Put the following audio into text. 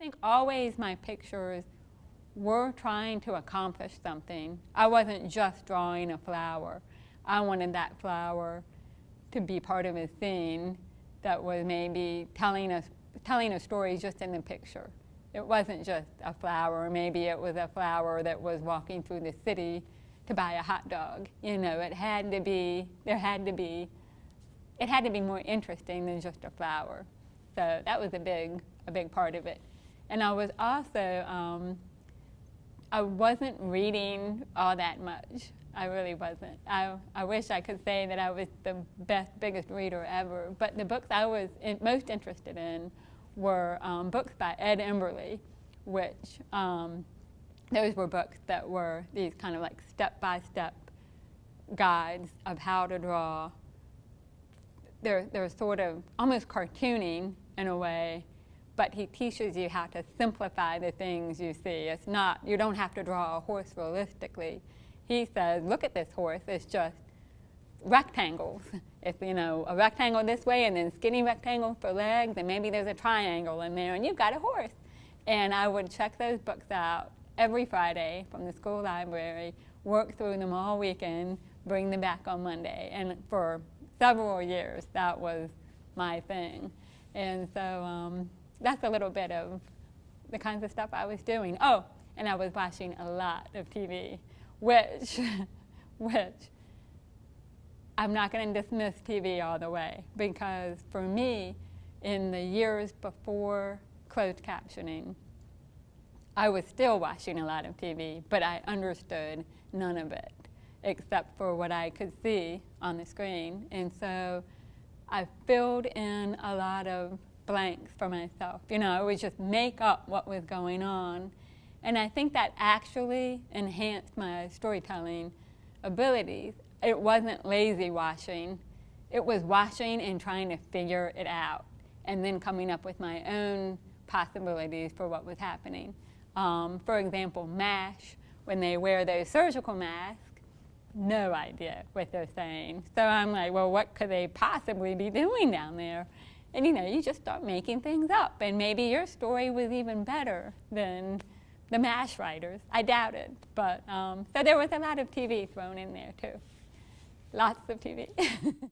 I think always my pictures were trying to accomplish something. I wasn't just drawing a flower. I wanted that flower to be part of a scene that was maybe telling a story just in the picture. It wasn't just a flower. Maybe it was a flower that was walking through the city to buy a hot dog. You know, it had to be more interesting than just a flower. So that was a big part of it. And I was also, I wasn't reading all that much. I really wasn't. I wish I could say that I was the biggest reader ever, but the books I was most interested in were books by Ed Emberley, which those were books that were these kind of like step-by-step guides of how to draw. They're sort of almost cartooning in a way, but he teaches you how to simplify the things you see. It's not, you don't have to draw a horse realistically. He says, look at this horse, it's just rectangles. It's, you know, a rectangle this way and then skinny rectangle for legs, and maybe there's a triangle in there, and you've got a horse. And I would check those books out every Friday from the school library, work through them all weekend, bring them back on Monday. And for several years, that was my thing. And so that's a little bit of the kinds of stuff I was doing. Oh, and I was watching a lot of TV, which I'm not going to dismiss TV all the way, because for me, in the years before closed captioning, I was still watching a lot of TV, but I understood none of it except for what I could see on the screen. And so I filled in a lot of blanks for myself. You know, I would just make up what was going on. And I think that actually enhanced my storytelling abilities. It wasn't lazy watching. It was watching and trying to figure it out, and then coming up with my own possibilities for what was happening. For example, MASH, when they wear those surgical masks, no idea what they're saying. So I'm like, well, what could they possibly be doing down there? And you know, you just start making things up, and maybe your story was even better than the MASH writers. I doubt it, but so there was a lot of TV thrown in there too. Lots of TV.